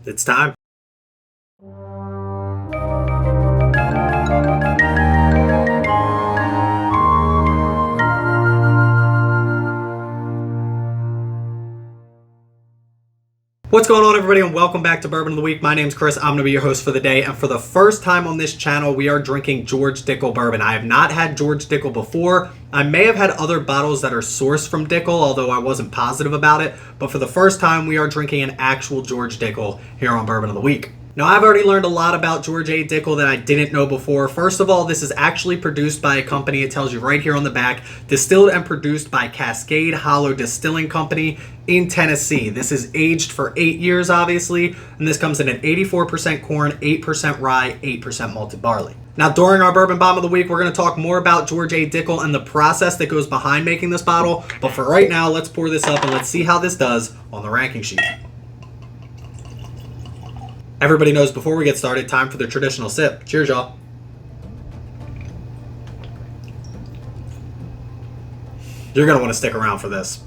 It's time. What's going on, everybody, and welcome back to Bourbon of the Week. My name's Chris. I'm going to be your host for the day, and for the first time on this channel, we are drinking George Dickel bourbon. I have not had George Dickel before. I may have had other bottles that are sourced from Dickel, although I wasn't positive about it, but for the first time, we are drinking an actual George Dickel here on Bourbon of the Week. Now, I've already learned a lot about George A. Dickel that I didn't know before. First of all, this is actually produced by a company, it tells you right here on the back, distilled and produced by Cascade Hollow Distilling Company in Tennessee. This is aged for 8 years, obviously, and this comes in at 84% corn, 8% rye, 8% malted barley. Now, during our Bourbon Bomb of the Week, we're going to talk more about George A. Dickel and the process that goes behind making this bottle, but for right now, let's pour this up and let's see how this does on the ranking sheet. Everybody knows before we get started, time for the traditional sip. Cheers, y'all. You're going to want to stick around for this.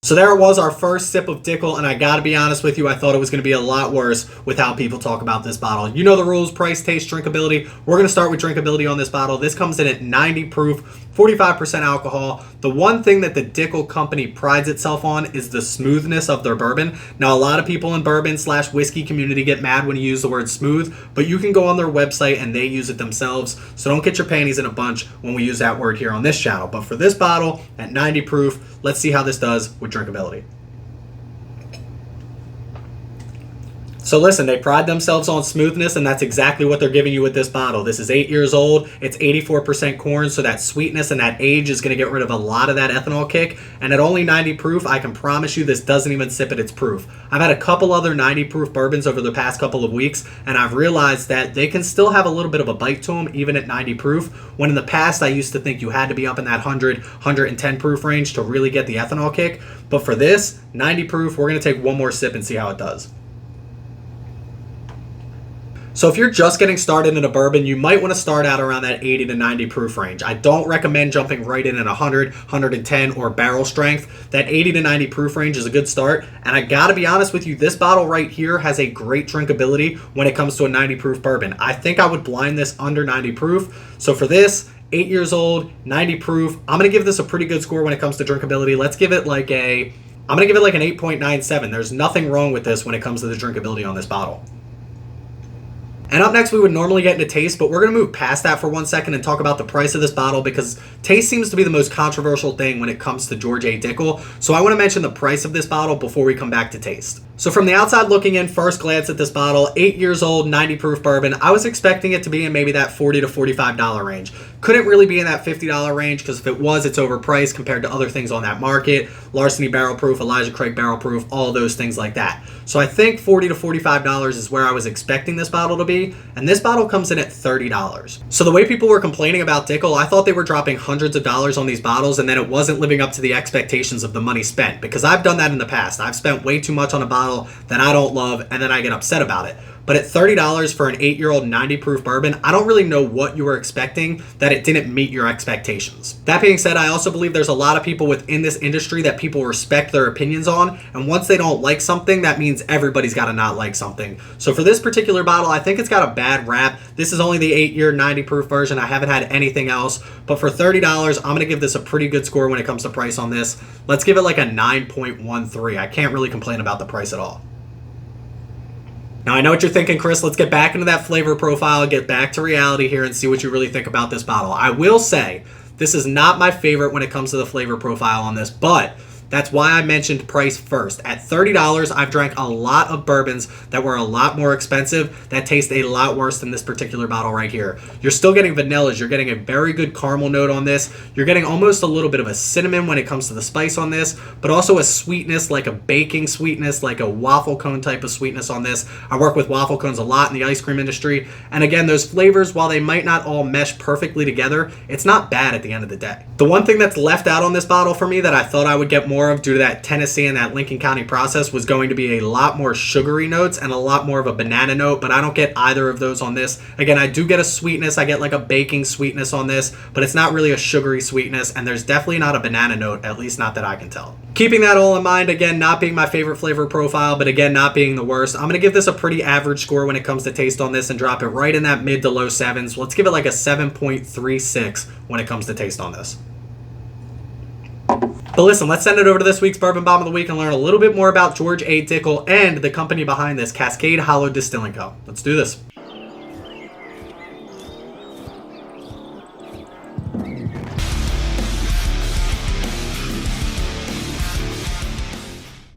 So there it was, our first sip of Dickel, and I gotta be honest with you, I thought it was gonna be a lot worse with how people talk about this bottle. You know the rules: price, taste, drinkability. We're gonna start with drinkability on this bottle. This comes in at 90 proof, 45% alcohol. The one thing that the Dickel company prides itself on is the smoothness of their bourbon. Now, a lot of people in bourbon/whiskey community get mad when you use the word smooth, but you can go on their website and they use it themselves, so don't get your panties in a bunch when we use that word here on this channel. But for this bottle, at 90 proof, let's see how this does with drinkability. So listen, they pride themselves on smoothness, and that's exactly what they're giving you with this bottle. This is 8 years old. It's 84% corn, so that sweetness and that age is going to get rid of a lot of that ethanol kick. And at only 90 proof, I can promise you this doesn't even sip at its proof. I've had a couple other 90 proof bourbons over the past couple of weeks, and I've realized that they can still have a little bit of a bite to them, even at 90 proof, when in the past I used to think you had to be up in that 100, 110 proof range to really get the ethanol kick. But for this, 90 proof, we're going to take one more sip and see how it does. So if you're just getting started in a bourbon, you might want to start out around that 80 to 90 proof range. I don't recommend jumping right in at 100, 110, or barrel strength. That 80 to 90 proof range is a good start. And I gotta be honest with you, this bottle right here has a great drinkability when it comes to a 90 proof bourbon. I think I would blind this under 90 proof. So for this, 8 years old, 90 proof, I'm gonna give this a pretty good score when it comes to drinkability. Let's give it like I'm gonna give it like an 8.97. There's nothing wrong with this when it comes to the drinkability on this bottle. And up next, we would normally get into taste, but we're going to move past that for 1 second and talk about the price of this bottle, because taste seems to be the most controversial thing when it comes to George A. Dickel. So I want to mention the price of this bottle before we come back to taste. So from the outside looking in, first glance at this bottle, 8 years old, 90 proof bourbon, I was expecting it to be in maybe that $40 to $45 range. Couldn't really be in that $50 range, because if it was, it's overpriced compared to other things on that market. Larceny barrel proof, Elijah Craig barrel proof, all of those things like that. So I think $40 to $45 is where I was expecting this bottle to be, and this bottle comes in at $30. So the way people were complaining about Dickel, I thought they were dropping hundreds of dollars on these bottles, and then it wasn't living up to the expectations of the money spent, because I've done that in the past. I've spent way too much on a bottle that I don't love, and then I get upset about it. But at $30 for an 8-year-old 90 proof bourbon, I don't really know what you were expecting that it didn't meet your expectations. That being said, I also believe there's a lot of people within this industry that people respect their opinions on, and once they don't like something, that means everybody's got to not like something. So for this particular bottle, I think it's got a bad rap. This is only the 8-year 90 proof version. I haven't had anything else, but for $30, I'm going to give this a pretty good score when it comes to price on this. Let's give it like a 9.13. I can't really complain about the price at all. Now, I know what you're thinking, Chris. Let's get back into that flavor profile, get back to reality here, and see what you really think about this bottle. I will say, this is not my favorite when it comes to the flavor profile on this, but that's why I mentioned price first. At $30, I've drank a lot of bourbons that were a lot more expensive that taste a lot worse than this particular bottle right here. You're still getting vanillas. You're getting a very good caramel note on this. You're getting almost a little bit of a cinnamon when it comes to the spice on this, but also a sweetness, like a baking sweetness, like a waffle cone type of sweetness on this. I work with waffle cones a lot in the ice cream industry, and again, those flavors, while they might not all mesh perfectly together, it's not bad at the end of the day. The one thing that's left out on this bottle for me that I thought I would get more more of, due to that Tennessee and that Lincoln County process, was going to be a lot more sugary notes and a lot more of a banana note, but I don't get either of those on this. Again, I do get a sweetness. I get like a baking sweetness on this, but it's not really a sugary sweetness, and there's definitely not a banana note, at least not that I can tell. Keeping that all in mind, again, not being my favorite flavor profile, but again, not being the worst, I'm going to give this a pretty average score when it comes to taste on this and drop it right in that mid to low 7s. Let's give it like a 7.36 when it comes to taste on this. But listen, let's send it over to this week's Bourbon Bomb of the Week and learn a little bit more about George A. Dickel and the company behind this, Cascade Hollow Distilling Co. Let's do this.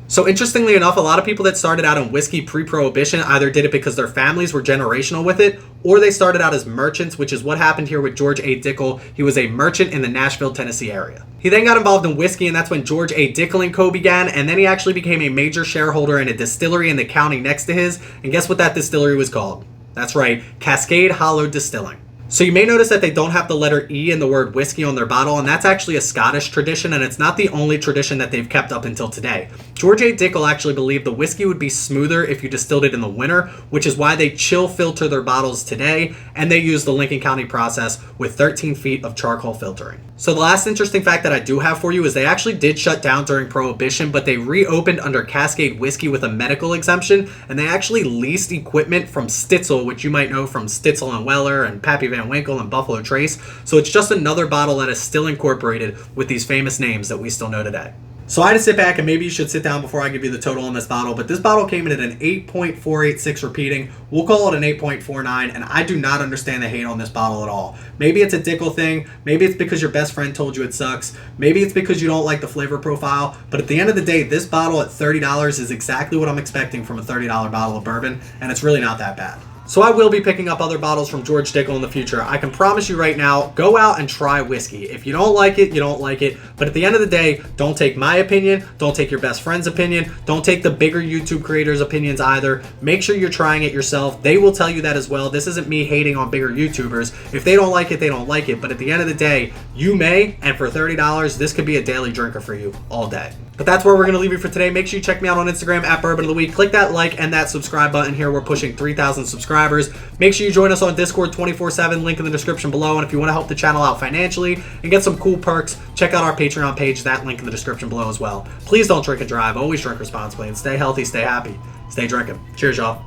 So interestingly enough, a lot of people that started out in whiskey pre-prohibition either did it because their families were generational with it, or they started out as merchants, which is what happened here with George A. Dickel. He was a merchant in the Nashville, Tennessee area. He then got involved in whiskey, and that's when George A. Dickel & Co. began, and then he actually became a major shareholder in a distillery in the county next to his, and guess what that distillery was called? That's right, Cascade Hollow Distilling. So you may notice that they don't have the letter E in the word whiskey on their bottle, and that's actually a Scottish tradition, and it's not the only tradition that they've kept up until today. George A. Dickel actually believed the whiskey would be smoother if you distilled it in the winter, which is why they chill filter their bottles today, and they use the Lincoln County process with 13 feet of charcoal filtering. So the last interesting fact that I do have for you is they actually did shut down during Prohibition, but they reopened under Cascade Whiskey with a medical exemption, and they actually leased equipment from Stitzel, which you might know from Stitzel and Weller and Pappy Van Winkle and Buffalo Trace. So it's just another bottle that is still incorporated with these famous names that we still know today. So I had to sit back, and maybe you should sit down before I give you the total on this bottle, but this bottle came in at an 8.486 repeating. We'll call it an 8.49, and I do not understand the hate on this bottle at all. Maybe it's a Dickel thing. Maybe it's because your best friend told you it sucks. Maybe it's because you don't like the flavor profile. But at the end of the day, this bottle at $30 is exactly what I'm expecting from a $30 bottle of bourbon, and it's really not that bad. So I will be picking up other bottles from George Dickel in the future. I can promise you right now, go out and try whiskey. If you don't like it, you don't like it. But at the end of the day, don't take my opinion. Don't take your best friend's opinion. Don't take the bigger YouTube creators' opinions either. Make sure you're trying it yourself. They will tell you that as well. This isn't me hating on bigger YouTubers. If they don't like it, they don't like it. But at the end of the day, you may, and for $30, this could be a daily drinker for you all day. But that's where we're going to leave you for today. Make sure you check me out on Instagram at Bourbon of the Week. Click that like and that subscribe button here. We're pushing 3,000 subscribers. Make sure you join us on Discord 24/7. Link in the description below. And if you want to help the channel out financially and get some cool perks, check out our Patreon page. That link in the description below as well. Please don't drink and drive. Always drink responsibly and stay healthy, stay happy, stay drinking. Cheers, y'all.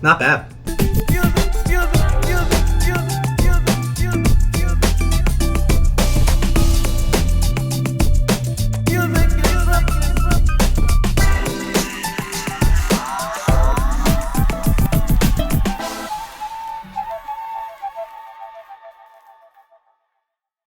Not bad.